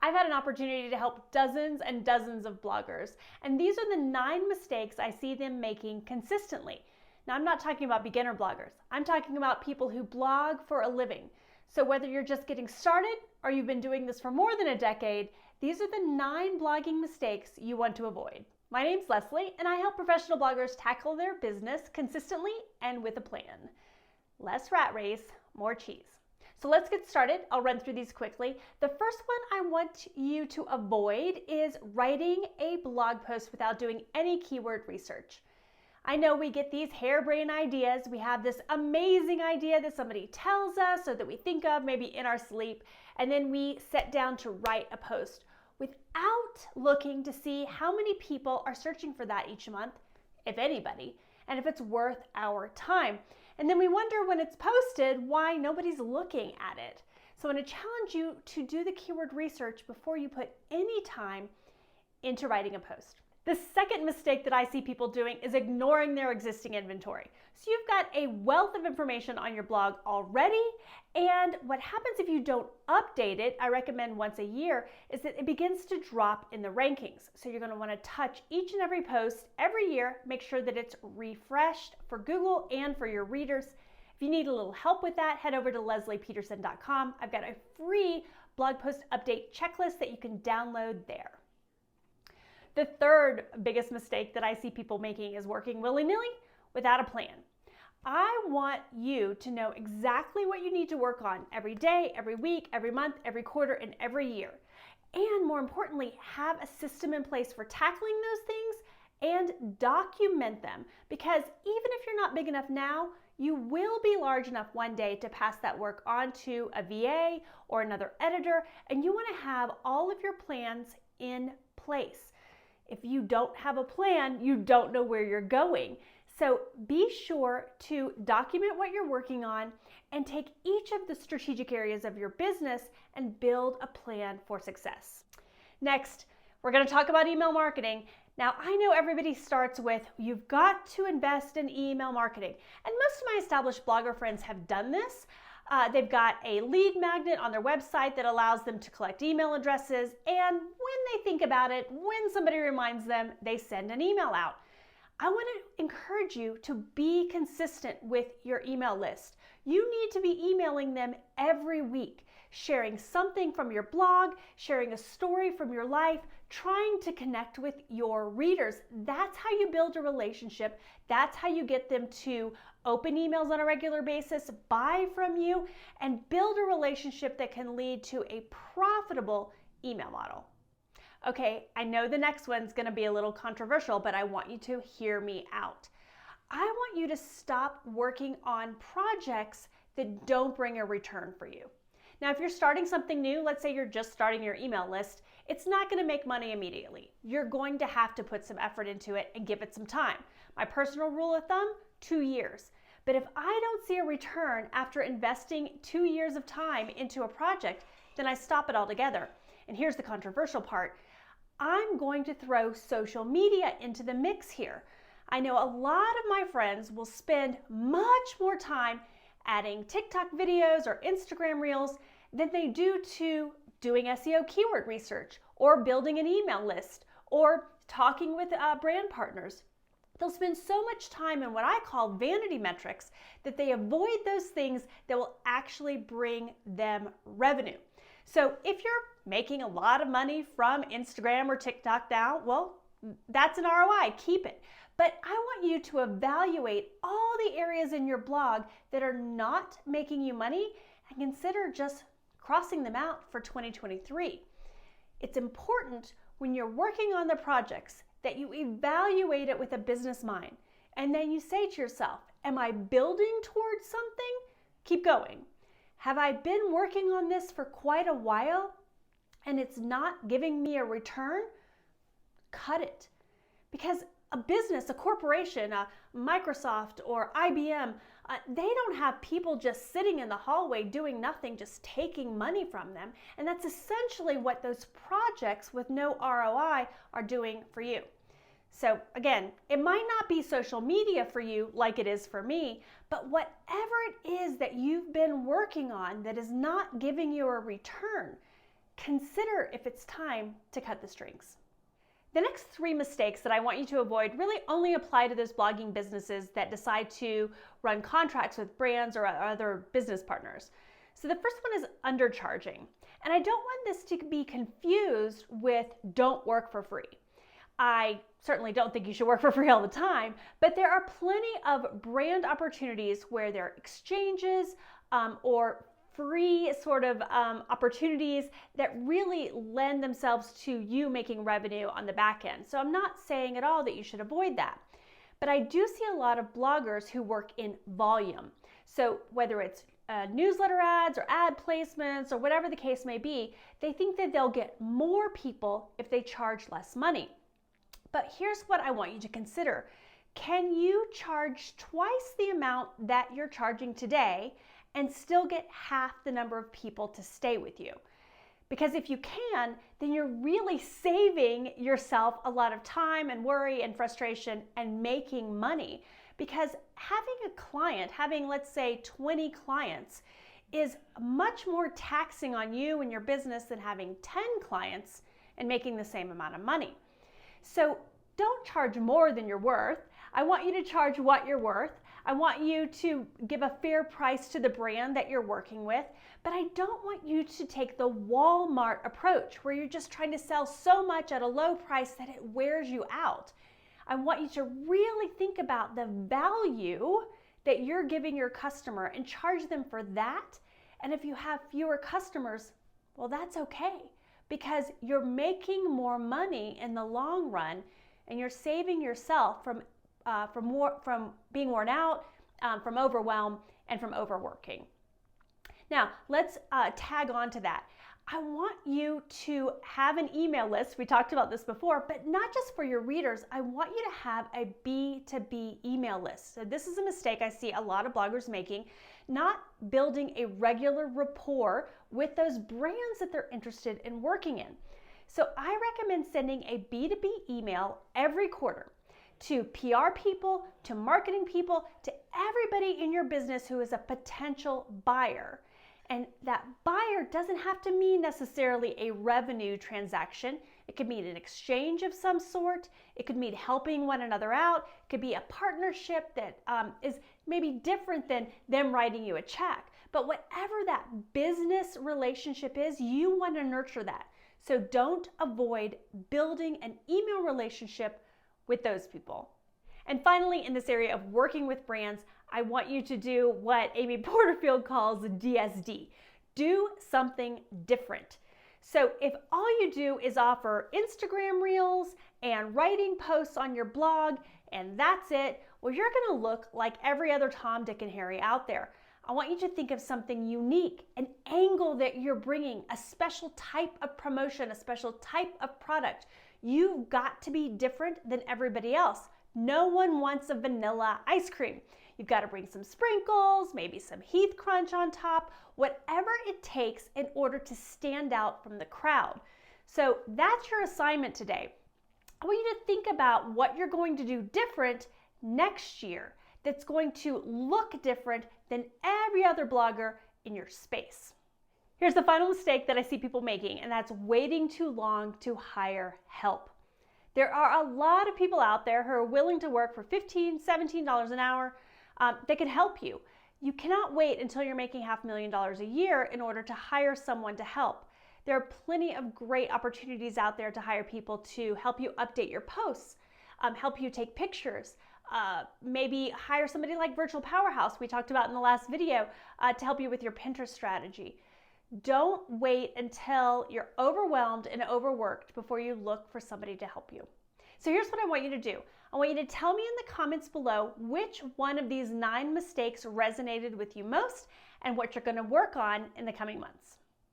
I've had an opportunity to help dozens and dozens of bloggers, and these are the 9 mistakes I see them making consistently. Now, I'm not talking about beginner bloggers. I'm talking about people who blog for a living. So whether you're just getting started or you've been doing this for more than a decade, these are the 9 blogging mistakes you want to avoid. My name's Leslie, and I help professional bloggers tackle their business consistently and with a plan. Less rat race, more cheese. So let's get started. I'll run through these quickly. The first one I want you to avoid is writing a blog post without doing any keyword research. I know we get these harebrained ideas. We have this amazing idea that somebody tells us or that we think of maybe in our sleep, and then we sit down to write a post without looking to see how many people are searching for that each month, if anybody, and if it's worth our time. And then we wonder when it's posted why nobody's looking at it. So I'm going to challenge you to do the keyword research before you put any time into writing a post. The second mistake that I see people doing is ignoring their existing inventory. So you've got a wealth of information on your blog already, and what happens if you don't update it, I recommend once a year, is that it begins to drop in the rankings. So you're going to want to touch each and every post every year, make sure that it's refreshed for Google and for your readers. If you need a little help with that, head over to lesliepeterson.com. I've got a free blog post update checklist that you can download there. The third biggest mistake that I see people making is working willy-nilly without a plan. I want you to know exactly what you need to work on every day, every week, every month, every quarter, and every year. And more importantly, have a system in place for tackling those things and document them. Because even if you're not big enough now, you will be large enough one day to pass that work on to a VA or another editor, and you want to have all of your plans in place. If you don't have a plan, you don't know where you're going. So be sure to document what you're working on and take each of the strategic areas of your business and build a plan for success. Next, we're going to talk about email marketing. Now, I know everybody starts with, you've got to invest in email marketing. And most of my established blogger friends have done this. They've got a lead magnet on their website that allows them to collect email addresses, and when they think about it, when somebody reminds them, they send an email out. I want to encourage you to be consistent with your email list. You need to be emailing them every week, sharing something from your blog, sharing a story from your life, trying to connect with your readers. That's how you build a relationship. That's how you get them to open emails on a regular basis, buy from you, and build a relationship that can lead to a profitable email model. Okay, I know the next one's going to be a little controversial, but I want you to hear me out. I want you to stop working on projects that don't bring a return for you. Now, if you're starting something new, let's say you're just starting your email list, it's not going to make money immediately. You're going to have to put some effort into it and give it some time. My personal rule of thumb, 2 years. But if I don't see a return after investing 2 years of time into a project, then I stop it altogether. And here's the controversial part. I'm going to throw social media into the mix here. I know a lot of my friends will spend much more time adding TikTok videos or Instagram reels than they do to doing SEO keyword research or building an email list or talking with brand partners. They'll spend so much time in what I call vanity metrics that they avoid those things that will actually bring them revenue. So if you're making a lot of money from Instagram or TikTok now, well, that's an ROI, keep it. But I want you to evaluate all the areas in your blog that are not making you money and consider just crossing them out for 2023. It's important when you're working on the projects that you evaluate it with a business mind. And then you say to yourself, am I building towards something? Keep going. Have I been working on this for quite a while and it's not giving me a return? Cut it. Because a business, a corporation, a Microsoft or IBM, they don't have people just sitting in the hallway doing nothing, just taking money from them. And that's essentially what those projects with no ROI are doing for you. So again, it might not be social media for you like it is for me, but whatever it is that you've been working on that is not giving you a return, consider if it's time to cut the strings. The next 3 mistakes that I want you to avoid really only apply to those blogging businesses that decide to run contracts with brands or other business partners. So the first one is undercharging. And I don't want this to be confused with don't work for free. I certainly don't think you should work for free all the time, but there are plenty of brand opportunities where there are exchanges or free sort of opportunities that really lend themselves to you making revenue on the back end. So I'm not saying at all that you should avoid that. But I do see a lot of bloggers who work in volume. So whether it's newsletter ads or ad placements or whatever the case may be, they think that they'll get more people if they charge less money. But here's what I want you to consider. Can you charge twice the amount that you're charging today and still get half the number of people to stay with you? Because if you can, then you're really saving yourself a lot of time and worry and frustration and making money. Because having a client, having let's say 20 clients, is much more taxing on you and your business than having 10 clients and making the same amount of money. So don't charge more than you're worth. I want you to charge what you're worth. I want you to give a fair price to the brand that you're working with, but I don't want you to take the Walmart approach where you're just trying to sell so much at a low price that it wears you out. I want you to really think about the value that you're giving your customer and charge them for that. And if you have fewer customers, well, that's okay, because you're making more money in the long run and you're saving yourself from being worn out, from overwhelm, and from overworking. Now, let's tag on to that. I want you to have an email list. We talked about this before, but not just for your readers. I want you to have a B2B email list. So this is a mistake I see a lot of bloggers making, not building a regular rapport with those brands that they're interested in working in. So I recommend sending a B2B email every quarter to PR people, to marketing people, to everybody in your business who is a potential buyer. And that buyer doesn't have to mean necessarily a revenue transaction. It could mean an exchange of some sort. It could mean helping one another out. It could be a partnership that is maybe different than them writing you a check. But whatever that business relationship is, you want to nurture that. So don't avoid building an email relationship with those people. And finally, in this area of working with brands, I want you to do what Amy Porterfield calls DSD. Do something different. So if all you do is offer Instagram reels and writing posts on your blog and that's it, well, you're gonna look like every other Tom, Dick, and Harry out there. I want you to think of something unique, an angle that you're bringing, a special type of promotion, a special type of product. You've got to be different than everybody else. No one wants a vanilla ice cream. You've got to bring some sprinkles, maybe some Heath Crunch on top, whatever it takes in order to stand out from the crowd. So that's your assignment today. I want you to think about what you're going to do different next year that's going to look different than every other blogger in your space. Here's the final mistake that I see people making, and that's waiting too long to hire help. There are a lot of people out there who are willing to work for $15, $17 an hour that can help you. You cannot wait until you're making $500,000 a year in order to hire someone to help. There are plenty of great opportunities out there to hire people to help you update your posts, help you take pictures, maybe hire somebody like Virtual Powerhouse we talked about in the last video to help you with your Pinterest strategy. Don't wait until you're overwhelmed and overworked before you look for somebody to help you. So here's what I want you to do. I want you to tell me in the comments below which one of these 9 mistakes resonated with you most and what you're going to work on in the coming months.